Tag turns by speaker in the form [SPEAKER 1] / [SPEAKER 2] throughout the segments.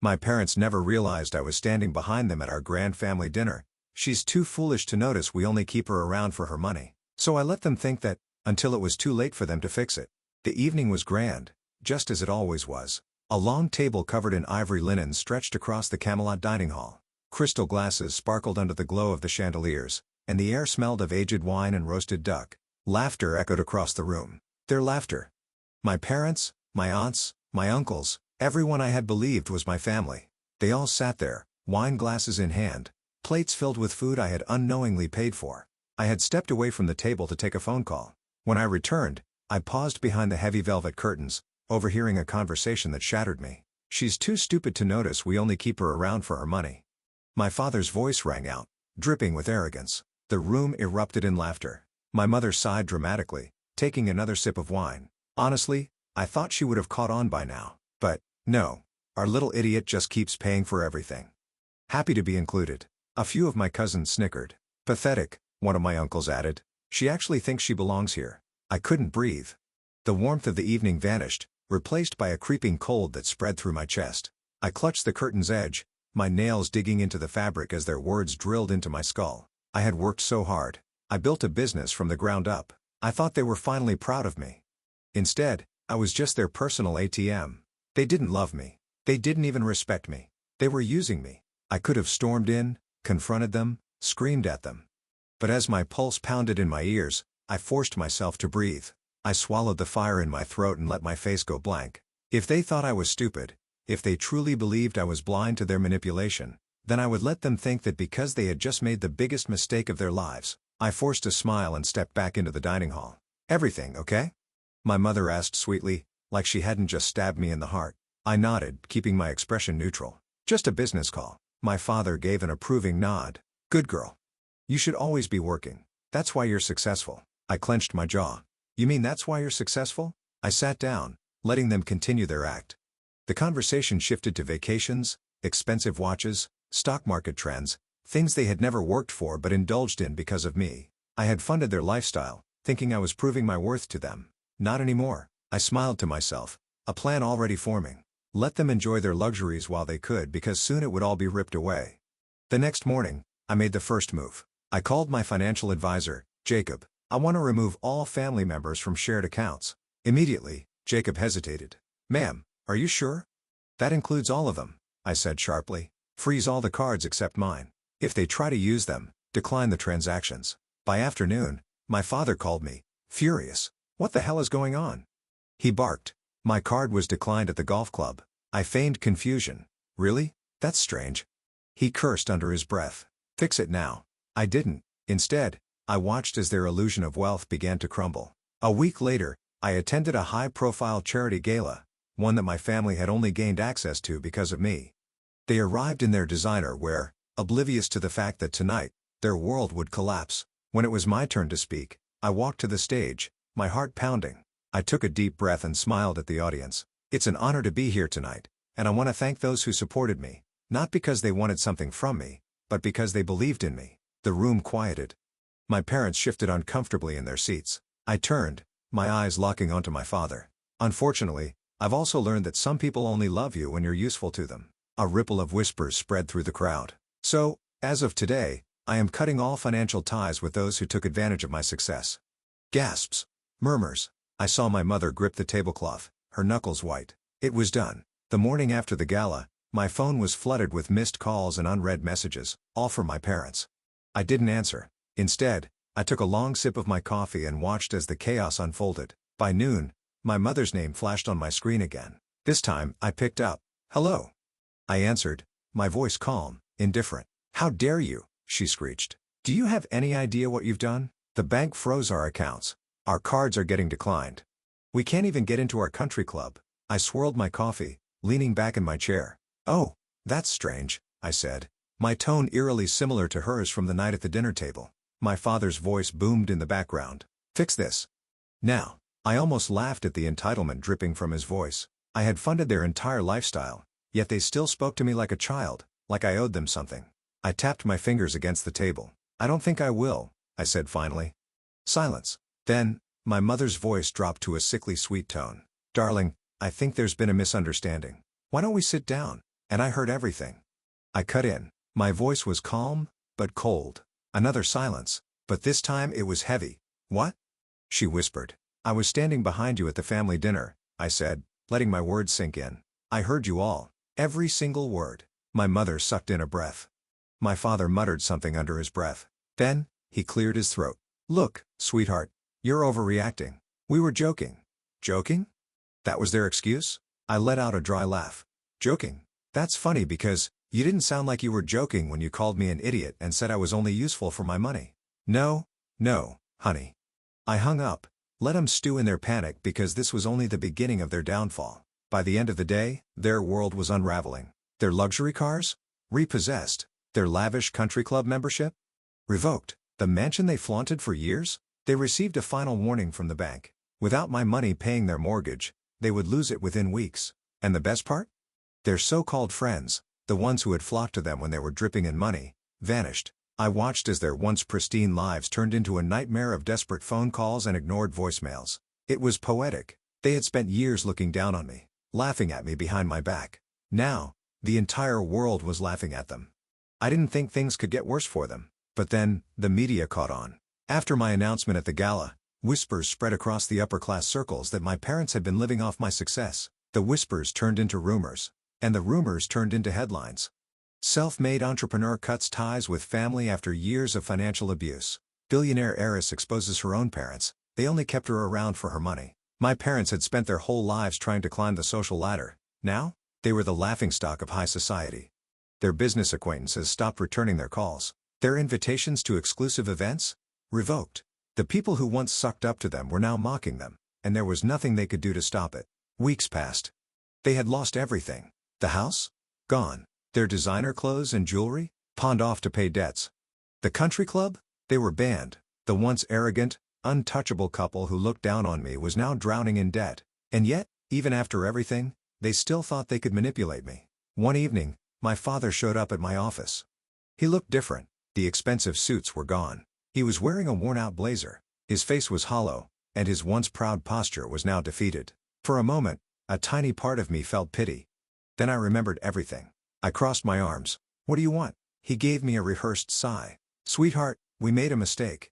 [SPEAKER 1] My parents never realized I was standing behind them at our grand family dinner. She's too foolish to notice we only keep her around for her money. So I let them think that, until it was too late for them to fix it. The evening was grand, just as it always was. A long table covered in ivory linen stretched across the Camelot dining hall. Crystal glasses sparkled under the glow of the chandeliers, and the air smelled of aged wine and roasted duck. Laughter echoed across the room. Their laughter. My parents, my aunts, my uncles, everyone I had believed was my family. They all sat there, wine glasses in hand, plates filled with food I had unknowingly paid for. I had stepped away from the table to take a phone call. When I returned, I paused behind the heavy velvet curtains, overhearing a conversation that shattered me. "She's too stupid to notice we only keep her around for our money." My father's voice rang out, dripping with arrogance. The room erupted in laughter. My mother sighed dramatically, taking another sip of wine. Honestly, I thought she would have caught on by now. But, no. Our little idiot just keeps paying for everything. Happy to be included. A few of my cousins snickered. Pathetic, one of my uncles added. She actually thinks she belongs here. I couldn't breathe. The warmth of the evening vanished, replaced by a creeping cold that spread through my chest. I clutched the curtain's edge, my nails digging into the fabric as their words drilled into my skull. I had worked so hard. I built a business from the ground up. I thought they were finally proud of me. Instead, I was just their personal ATM. They didn't love me. They didn't even respect me. They were using me. I could have stormed in, confronted them, screamed at them. But as my pulse pounded in my ears, I forced myself to breathe. I swallowed the fire in my throat and let my face go blank. If they thought I was stupid, if they truly believed I was blind to their manipulation, then I would let them think that because they had just made the biggest mistake of their lives. I forced a smile and stepped back into the dining hall. "Everything okay?" my mother asked sweetly, like she hadn't just stabbed me in the heart. I nodded, keeping my expression neutral. "Just a business call." My father gave an approving nod. "Good girl. You should always be working. That's why you're successful." I clenched my jaw. "You mean that's why you're successful?" I sat down, letting them continue their act. The conversation shifted to vacations, expensive watches, stock market trends, things they had never worked for but indulged in because of me. I had funded their lifestyle, thinking I was proving my worth to them. Not anymore. I smiled to myself, a plan already forming. Let them enjoy their luxuries while they could, because soon it would all be ripped away. The next morning, I made the first move. I called my financial advisor, Jacob. "I want to remove all family members from shared accounts." Immediately, Jacob hesitated. "Ma'am, are you sure?" "That includes all of them," I said sharply. "Freeze all the cards except mine. If they try to use them, decline the transactions." By afternoon, my father called me, furious. "What the hell is going on?" He barked. My card was declined at the golf club. I feigned confusion. "Really? That's strange." He cursed under his breath. "Fix it now." I didn't. Instead, I watched as their illusion of wealth began to crumble. A week later, I attended a high-profile charity gala, one that my family had only gained access to because of me. They arrived in their designer wear, oblivious to the fact that tonight, their world would collapse. When it was my turn to speak, I walked to the stage, my heart pounding. I took a deep breath and smiled at the audience. "It's an honor to be here tonight, and I want to thank those who supported me, not because they wanted something from me, but because they believed in me." The room quieted. My parents shifted uncomfortably in their seats. I turned, my eyes locking onto my father. "Unfortunately, I've also learned that some people only love you when you're useful to them." A ripple of whispers spread through the crowd. "So, as of today, I am cutting all financial ties with those who took advantage of my success." Gasps. Murmurs. I saw my mother grip the tablecloth, her knuckles white. It was done. The morning after the gala, my phone was flooded with missed calls and unread messages, all from my parents. I didn't answer. Instead, I took a long sip of my coffee and watched as the chaos unfolded. By noon, my mother's name flashed on my screen again. This time, I picked up. "Hello." I answered, my voice calm, indifferent. "How dare you?" she screeched. "Do you have any idea what you've done? The bank froze our accounts. Our cards are getting declined. We can't even get into our country club." I swirled my coffee, leaning back in my chair. "Oh, that's strange," I said, my tone eerily similar to hers from the night at the dinner table. My father's voice boomed in the background. "Fix this. Now." I almost laughed at the entitlement dripping from his voice. I had funded their entire lifestyle, yet they still spoke to me like a child, like I owed them something. I tapped my fingers against the table. "I don't think I will," I said finally. Silence. Then, my mother's voice dropped to a sickly sweet tone. "Darling, I think there's been a misunderstanding. Why don't we sit down? And I heard everything. I cut in. My voice was calm, but cold. Another silence, but this time it was heavy. What? She whispered. I was standing behind you at the family dinner, I said, letting my words sink in. I heard you all. Every single word. My mother sucked in a breath. My father muttered something under his breath. Then, he cleared his throat. Look, sweetheart. You're overreacting. We were joking. Joking? That was their excuse? I let out a dry laugh. Joking? That's funny because you didn't sound like you were joking when you called me an idiot and said I was only useful for my money. No, honey. I hung up. Let them stew in their panic because this was only the beginning of their downfall. By the end of the day, their world was unraveling. Their luxury cars? Repossessed. Their lavish country club membership? Revoked. The mansion they flaunted for years? They received a final warning from the bank. Without my money paying their mortgage, they would lose it within weeks. And the best part? Their so-called friends, the ones who had flocked to them when they were dripping in money, vanished. I watched as their once pristine lives turned into a nightmare of desperate phone calls and ignored voicemails. It was poetic. They had spent years looking down on me, laughing at me behind my back. Now, the entire world was laughing at them. I didn't think things could get worse for them. But then, the media caught on. After my announcement at the gala, whispers spread across the upper-class circles that my parents had been living off my success. The whispers turned into rumors. And the rumors turned into headlines. Self-made entrepreneur cuts ties with family after years of financial abuse. Billionaire heiress exposes her own parents. They only kept her around for her money. My parents had spent their whole lives trying to climb the social ladder. Now, they were the laughingstock of high society. Their business acquaintances stopped returning their calls. Their invitations to exclusive events? Revoked. The people who once sucked up to them were now mocking them, and there was nothing they could do to stop it. Weeks passed. They had lost everything. The house? Gone. Their designer clothes and jewelry? Pawned off to pay debts. The country club? They were banned. The once arrogant, untouchable couple who looked down on me was now drowning in debt. And yet, even after everything, they still thought they could manipulate me. One evening, my father showed up at my office. He looked different. The expensive suits were gone. He was wearing a worn-out blazer. His face was hollow, and his once proud posture was now defeated. For a moment, a tiny part of me felt pity. Then I remembered everything. I crossed my arms. What do you want? He gave me a rehearsed sigh. Sweetheart, we made a mistake.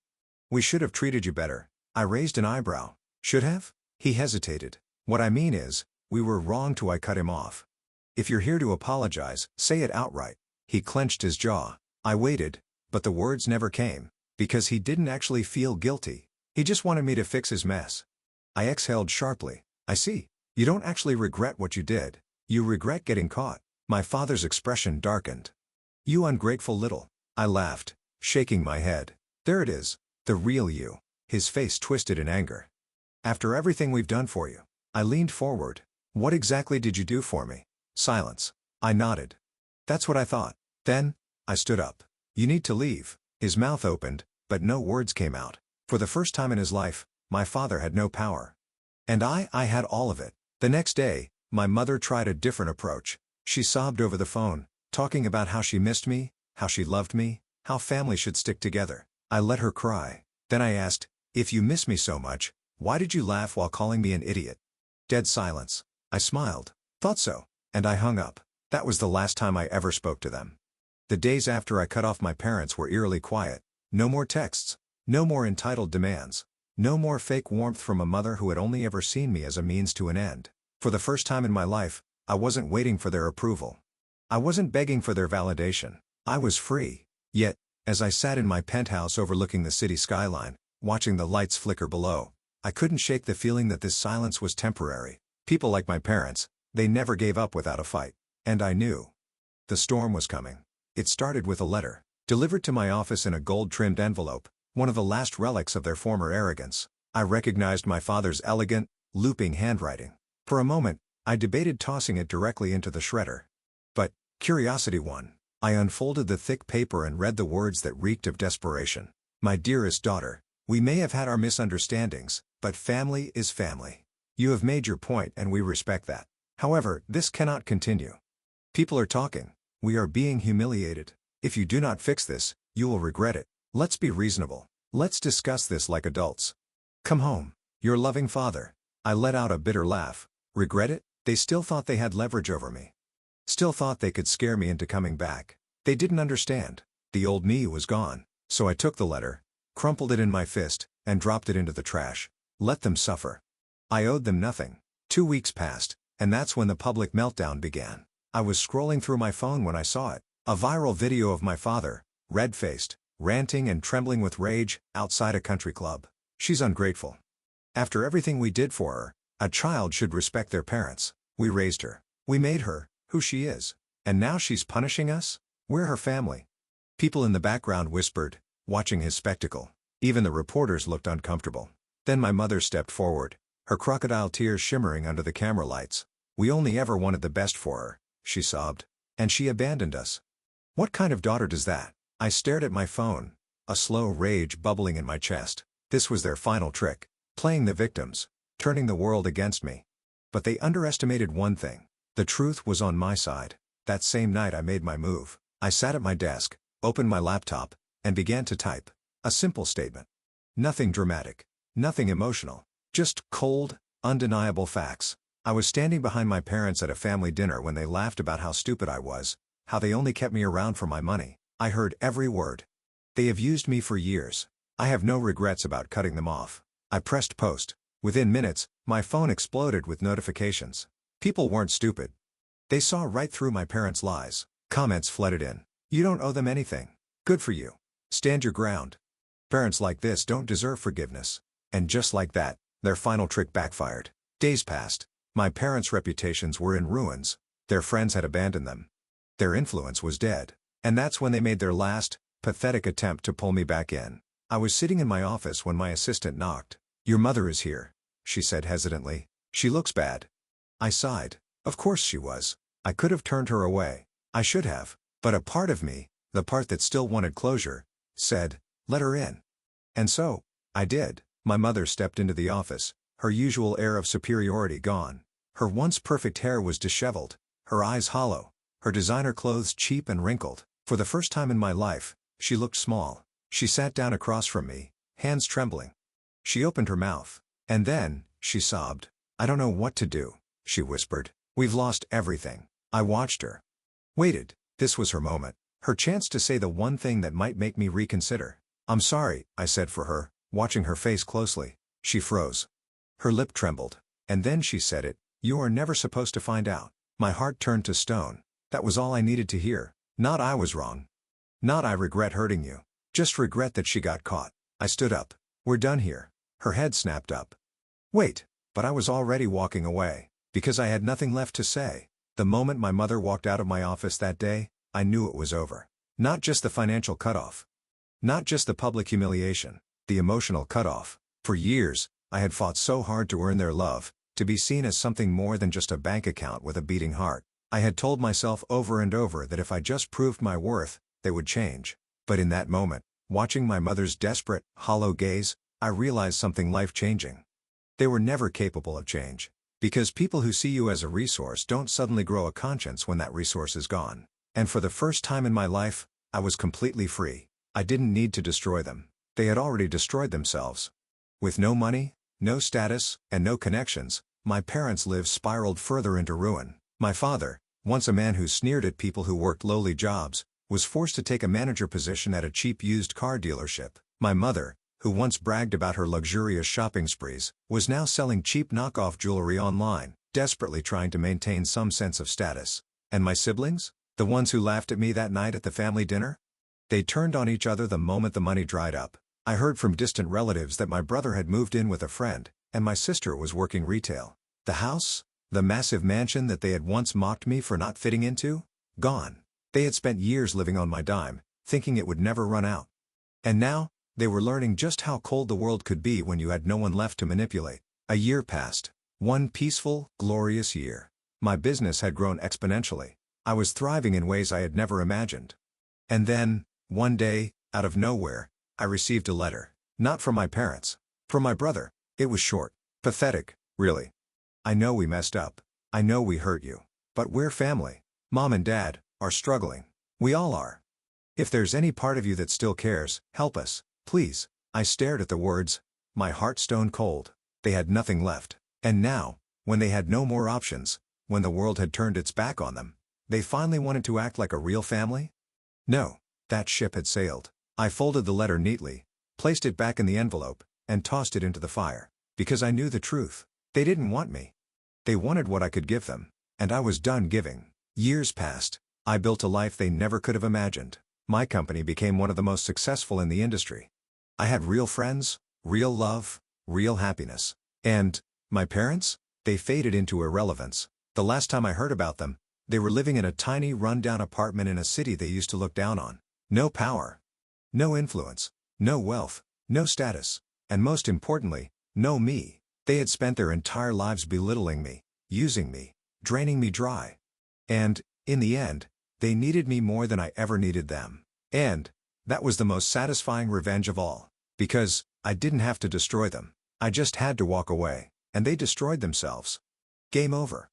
[SPEAKER 1] We should have treated you better. I raised an eyebrow. Should have? He hesitated. What I mean is, we were wrong to. I cut him off. If you're here to apologize, say it outright. He clenched his jaw. I waited, but the words never came. Because he didn't actually feel guilty. He just wanted me to fix his mess. I exhaled sharply. I see. You don't actually regret what you did. You regret getting caught. My father's expression darkened. You ungrateful little. I laughed, shaking my head. There it is. The real you. His face twisted in anger. After everything we've done for you. I leaned forward. What exactly did you do for me? Silence. I nodded. That's what I thought. Then, I stood up. You need to leave. His mouth opened, but no words came out. For the first time in his life, my father had no power. And I had all of it. The next day, my mother tried a different approach. She sobbed over the phone, talking about how she missed me, how she loved me, how family should stick together. I let her cry. Then I asked, if you miss me so much, why did you laugh while calling me an idiot? Dead silence. I smiled. Thought so. And I hung up. That was the last time I ever spoke to them. The days after I cut off my parents were eerily quiet. No more texts. No more entitled demands. No more fake warmth from a mother who had only ever seen me as a means to an end. For the first time in my life, I wasn't waiting for their approval. I wasn't begging for their validation. I was free. Yet, as I sat in my penthouse overlooking the city skyline, watching the lights flicker below, I couldn't shake the feeling that this silence was temporary. People like my parents, they never gave up without a fight. And I knew. The storm was coming. It started with a letter, delivered to my office in a gold-trimmed envelope, one of the last relics of their former arrogance. I recognized my father's elegant, looping handwriting. For a moment, I debated tossing it directly into the shredder. But, curiosity won. I unfolded the thick paper and read the words that reeked of desperation. My dearest daughter, we may have had our misunderstandings, but family is family. You have made your point and we respect that. However, this cannot continue. People are talking. We are being humiliated. If you do not fix this, you will regret it. Let's be reasonable. Let's discuss this like adults. Come home. Your loving father. I let out a bitter laugh. Regret it? They still thought they had leverage over me. Still thought they could scare me into coming back. They didn't understand. The old me was gone. So I took the letter, crumpled it in my fist, and dropped it into the trash. Let them suffer. I owed them nothing. 2 weeks passed, and that's when the public meltdown began. I was scrolling through my phone when I saw it. A viral video of my father, red-faced, ranting and trembling with rage, outside a country club. She's ungrateful. After everything we did for her, a child should respect their parents. We raised her. We made her who she is. And now she's punishing us? We're her family. People in the background whispered, watching his spectacle. Even the reporters looked uncomfortable. Then my mother stepped forward, her crocodile tears shimmering under the camera lights. We only ever wanted the best for her, she sobbed. And she abandoned us. What kind of daughter does that? I stared at my phone, a slow rage bubbling in my chest. This was their final trick, playing the victims, turning the world against me. But they underestimated one thing. The truth was on my side. That same night I made my move. I sat at my desk, opened my laptop, and began to type. A simple statement. Nothing dramatic. Nothing emotional. Just cold, undeniable facts. I was standing behind my parents at a family dinner when they laughed about how stupid I was, how they only kept me around for my money. I heard every word. They have used me for years. I have no regrets about cutting them off. I pressed post. Within minutes, my phone exploded with notifications. People weren't stupid. They saw right through my parents' lies. Comments flooded in. You don't owe them anything. Good for you. Stand your ground. Parents like this don't deserve forgiveness. And just like that, their final trick backfired. Days passed. My parents' reputations were in ruins. Their friends had abandoned them. Their influence was dead. And that's when they made their last, pathetic attempt to pull me back in. I was sitting in my office when my assistant knocked. Your mother is here, she said hesitantly. She looks bad. I sighed. Of course she was. I could have turned her away. I should have. But a part of me, the part that still wanted closure, said, let her in. And so, I did. My mother stepped into the office, her usual air of superiority gone. Her once perfect hair was disheveled, her eyes hollow, her designer clothes cheap and wrinkled. For the first time in my life, she looked small. She sat down across from me, hands trembling. She opened her mouth. And then, she sobbed. I don't know what to do, she whispered. We've lost everything. I watched her. Waited. This was her moment. Her chance to say the one thing that might make me reconsider. I'm sorry, I said for her, watching her face closely. She froze. Her lip trembled. And then she said it. You are never supposed to find out. My heart turned to stone. That was all I needed to hear. Not I was wrong. Not I regret hurting you. Just regret that she got caught. I stood up. We're done here. Her head snapped up. Wait, but I was already walking away, because I had nothing left to say. The moment my mother walked out of my office that day, I knew it was over. Not just the financial cutoff. Not just the public humiliation. The emotional cutoff. For years, I had fought so hard to earn their love, to be seen as something more than just a bank account with a beating heart. I had told myself over and over that if I just proved my worth, they would change. But in that moment, watching my mother's desperate, hollow gaze, I realized something life-changing. They were never capable of change. Because people who see you as a resource don't suddenly grow a conscience when that resource is gone. And for the first time in my life, I was completely free. I didn't need to destroy them. They had already destroyed themselves. With no money, no status, and no connections, my parents' lives spiraled further into ruin. My father, once a man who sneered at people who worked lowly jobs, was forced to take a manager position at a cheap used car dealership. My mother, who once bragged about her luxurious shopping sprees, was now selling cheap knockoff jewelry online, desperately trying to maintain some sense of status. And my siblings? The ones who laughed at me that night at the family dinner? They turned on each other the moment the money dried up. I heard from distant relatives that my brother had moved in with a friend, and my sister was working retail. The house, the massive mansion that they had once mocked me for not fitting into? Gone. They had spent years living on my dime, thinking it would never run out. And now, they were learning just how cold the world could be when you had no one left to manipulate. A year passed. One peaceful, glorious year. My business had grown exponentially. I was thriving in ways I had never imagined. And then, one day, out of nowhere, I received a letter. Not from my parents. From my brother. It was short. Pathetic, really. I know we messed up. I know we hurt you. But we're family. Mom and Dad are struggling. We all are. If there's any part of you that still cares, help us, please. I stared at the words, my heart stone cold. They had nothing left. And now, when they had no more options, when the world had turned its back on them, They finally wanted to act like a real family? No, that ship had sailed. I folded the letter neatly, placed it back in the envelope, and tossed it into the fire. Because I knew the truth. They didn't want me. They wanted what I could give them, and I was done giving. Years passed. I built a life they never could have imagined. My company became one of the most successful in the industry. I had real friends, real love, real happiness. And my parents? They faded into irrelevance. The last time I heard about them, they were living in a tiny rundown apartment in a city they used to look down on. No power. No influence. No wealth. No status. And most importantly, no me. They had spent their entire lives belittling me, using me, draining me dry. And, in the end, they needed me more than I ever needed them. And that was the most satisfying revenge of all. Because I didn't have to destroy them. I just had to walk away, and they destroyed themselves. Game over.